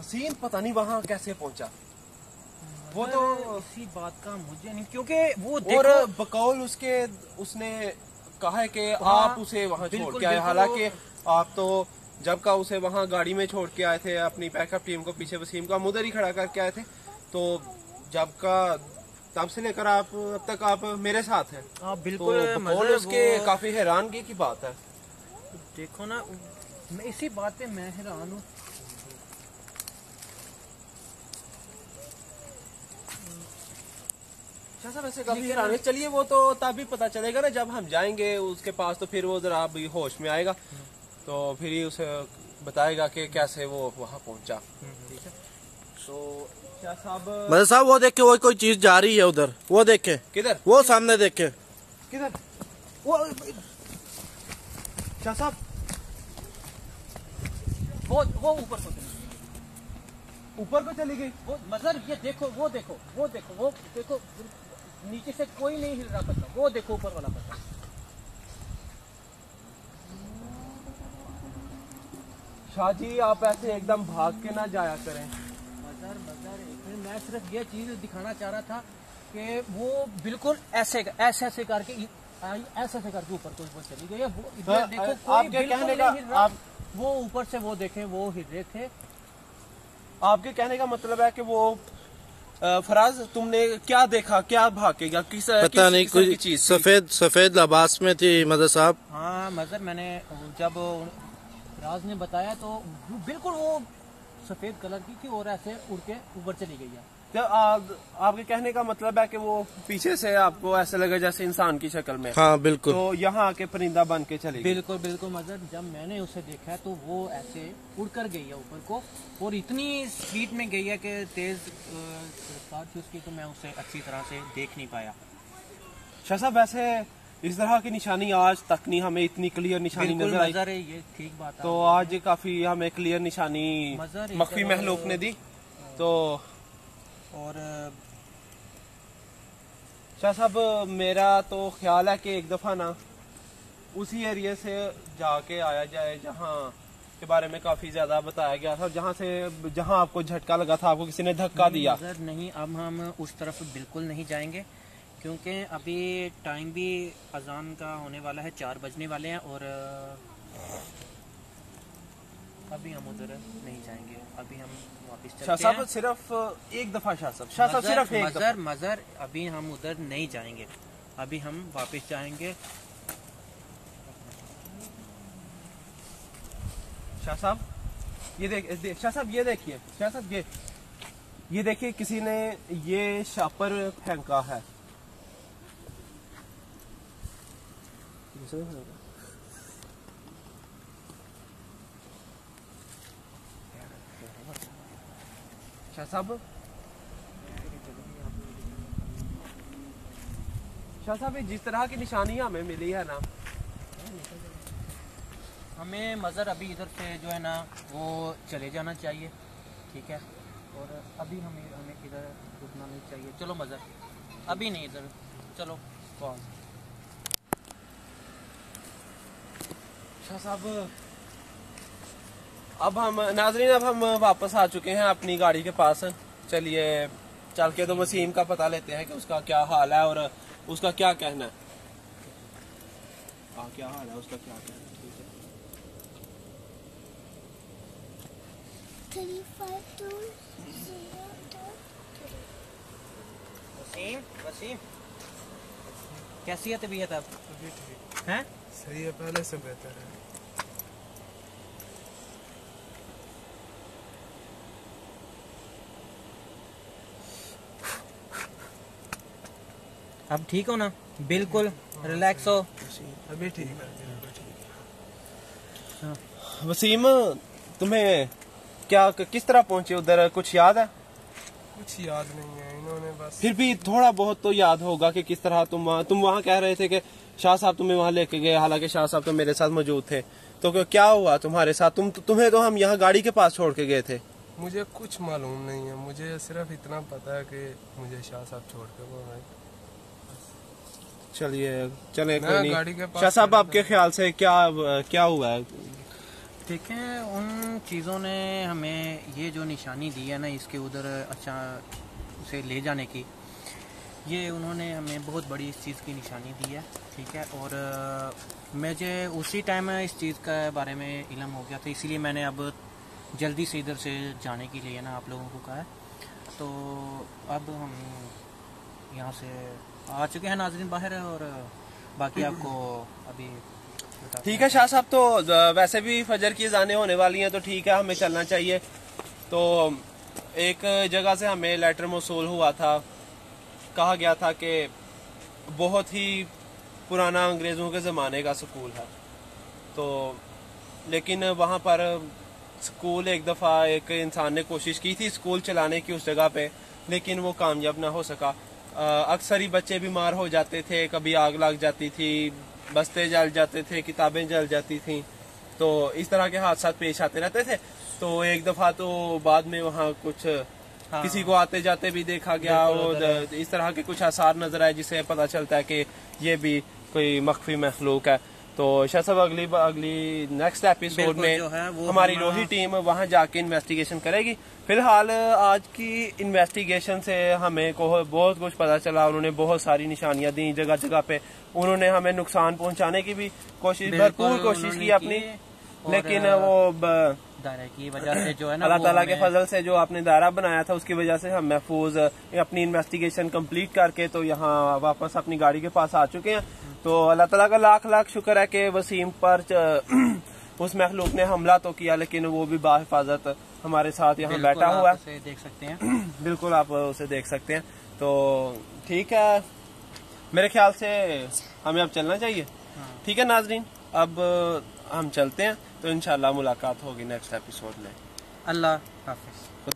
वसीम पता नहीं वहाँ कैसे पहुंचा। वो तो इसी बात का मुझे नहीं, क्योंकि वो और बकौल उसके उसने कहा है कि आप उसे वहाँ छोड़ के आए, हालांकि आप तो जब का उसे वहाँ गाड़ी में छोड़ के आए थे अपनी बैकअप टीम को, पीछे वसीम का उधर ही खड़ा करके आए थे, तो जब का तब से लेकर आप अब तक आप मेरे साथ हैं। बिल्कुल तो बकौल उसके काफी हैरानगी की बात है। देखो ना, मैं इसी बात पे मैं हैरान हूँ। वैसे काफी हैरान है। चलिए वो तो तभी पता चलेगा ना जब हम जाएंगे उसके पास, तो फिर वो जरा अभी होश में आएगा, तो फिर ही उसे बताएगा कि कैसे वो वहाँ पहुंचा। ठीक है, तो शाह साहब, मदर साहब वो देखे, वो कोई चीज जा रही है उधर, वो देखे। किधर? वो सामने देखे। किधर? वो शाह साहब, वो ऊपर को चली गई। वो मजर ये देखो, वो देखो, वो देखो, वो देखो, नीचे से कोई नहीं हिल रहा पत्ता, वो देखो ऊपर वाला पत्ता। शाह जी आप ऐसे एकदम भाग के ना जाया करें। मजर मैं सिर्फ ये चीज दिखाना चाह रहा था कि वो बिल्कुल ऐसे करके ऊपर को चली गई है। वो इधर देखो, कोई कहने का वो ऊपर से वो देखें, वो हिल रहे थे। आपके कहने का मतलब है कि वो फराज तुमने क्या देखा, क्या भागेगा, किस पता नहीं, कोई चीज सफेद लिबास में थी मदर साहब। हाँ मजर, मैंने जब फराज ने बताया तो बिल्कुल वो सफेद कलर की थी और ऐसे उड़ के ऊपर चली गई है। तो आपके कहने का मतलब है कि वो पीछे से आपको ऐसा लगा जैसे इंसान की शक्ल में। हाँ बिल्कुल। तो यहाँ आके परिंदा बन के चली गई। बिल्कुल मजर, जब मैंने उसे देखा है तो वो ऐसे उड़कर गई है ऊपर को, और इतनी स्पीड में गई है कि तेज रफ्तार थी उसकी, तो मैं उसे अच्छी तरह से देख नहीं पाया। शाह साहब वैसे इस तरह की निशानी आज तक नहीं हमें इतनी क्लियर निशानी नजर आई। ये ठीक बात है। तो आज काफी हमें क्लियर निशानी मख्फी महलूक ने दी। तो और शाह साहब मेरा तो ख्याल है कि एक दफा ना उसी एरिया से जाके आया जाए जहाँ के बारे में काफी ज्यादा बताया गया था, जहाँ आपको झटका लगा था, आपको किसी ने धक्का दिया। नहीं, अब हम उस तरफ बिल्कुल नहीं जाएंगे, क्योंकि अभी टाइम भी अजान का होने वाला है, 4 बजने वाले हैं, और अभी हम उधर नहीं जाएंगे। अभी हम वापस चलते हैं। शाह साहब सिर्फ एक दफा, शाह साहब सिर्फ एक दफा। मजर अभी हम उधर नहीं जाएंगे, अभी हम वापस जाएंगे। शाह साहब ये शाह साहब ये देखिए, शाह साहब ये देखिए, किसी ने ये शापर फेंका है। शाह साहब जिस तरह की निशानियां हमें मिली है ना, हमें मज़र अभी इधर से जो है ना वो चले जाना चाहिए। ठीक है, और अभी हमें इधर रुकना नहीं चाहिए। चलो मज़र, अभी नहीं, इधर चलो। शाह साहब अब हम नाज़रीन, अब हम वापस आ चुके हैं अपनी गाड़ी के पास। चलिए चल के तो वसीम का पता लेते हैं कि उसका क्या हाल है और उसका क्या कहना है। क्या हाल है, उसका क्या कहना है। वसीम कैसी है तबीयत अब? हैं? सही है, पहले से बेहतर है। अब ठीक हो ना? बिल्कुल रिलैक्स हो? अभी ठीक है। वसीम तुम्हें क्या किस तरह पहुंचे उधर, कुछ याद है? कुछ याद नहीं है, इन्होंने बस। फिर भी थोड़ा बहुत तो याद होगा कि किस तरह तुम वहाँ कह रहे थे कि शाह साहब तुम्हें वहाँ लेके गए, हालांकि शाह साहब तो मेरे साथ मौजूद थे। तो क्या हुआ तुम्हारे साथ? तुम्हें तो हम यहाँ गाड़ी के पास छोड़ के गए थे। मुझे कुछ मालूम नहीं है, मुझे सिर्फ इतना पता है कि मुझे शाह साहब छोड़ के वो गए। चलिए चले, कोई नहीं। शाह साहब आपके ख्याल से क्या हुआ है? देखें उन चीज़ों ने हमें ये जो निशानी दी है ना इसके उधर अच्छा उसे ले जाने की, ये उन्होंने हमें बहुत बड़ी इस चीज़ की निशानी दी है, ठीक है। और मुझे उसी टाइम इस चीज़ के बारे में इल्म हो गया था, इसीलिए मैंने अब जल्दी से इधर से जाने के लिए ना आप लोगों को कहा है। तो अब हम यहाँ से आ चुके हैं नाज़रीन बाहर, और बाकी आपको अभी ठीक है शाह साहब, तो वैसे भी फजर की अज़ानें होने वाली हैं, तो ठीक है हमें चलना चाहिए। तो एक जगह से हमें लेटर मौसूल हुआ था, कहा गया था कि बहुत ही पुराना अंग्रेज़ों के ज़माने का स्कूल है। तो लेकिन वहाँ पर स्कूल एक दफ़ा एक इंसान ने कोशिश की थी स्कूल चलाने की उस जगह पे, लेकिन वो कामयाब ना हो सका। अक्सर ही बच्चे बीमार हो जाते थे, कभी आग लग जाती थी, बस्ते जल जाते थे, किताबें जल जाती थी, तो इस तरह के हादसा पेश आते रहते थे। तो एक दफ़ा तो बाद में वहाँ कुछ किसी को आते जाते भी देखा गया, और इस तरह के कुछ आसार नजर आए जिससे पता चलता है कि ये भी कोई मख्फी मखलूक है। तो शाह साहब अगली नेक्स्ट एपिसोड में हमारी रोही टीम वहां जाके इन्वेस्टिगेशन करेगी। फिलहाल आज की इन्वेस्टिगेशन से हमें बहुत कुछ पता चला। उन्होंने बहुत सारी निशानियां दी जगह जगह पे, उन्होंने हमें नुकसान पहुंचाने की भी भरपूर कोशिश की अपनी, लेकिन वो दायरे की वजह से जो है ना, अल्लाह ताला के फजल से जो आपने दायरा बनाया था उसकी वजह से हम महफूज अपनी इन्वेस्टिगेशन कंप्लीट करके तो यहाँ वापस अपनी गाड़ी के पास आ चुके हैं। तो अल्लाह ताला का लाख लाख शुक्र है कि वसीम पर उस मखलूक ने हमला तो किया, लेकिन वो भी बाहिफाजत हमारे साथ यहाँ बैठा हुआ है, देख सकते हैं। बिल्कुल आप उसे देख सकते हैं। तो ठीक है, मेरे ख्याल से हमें अब चलना चाहिए। ठीक है नाजरीन, अब हम चलते हैं, तो इंशाल्लाह मुलाकात होगी नेक्स्ट एपिसोड में। अल्लाह हाफिज।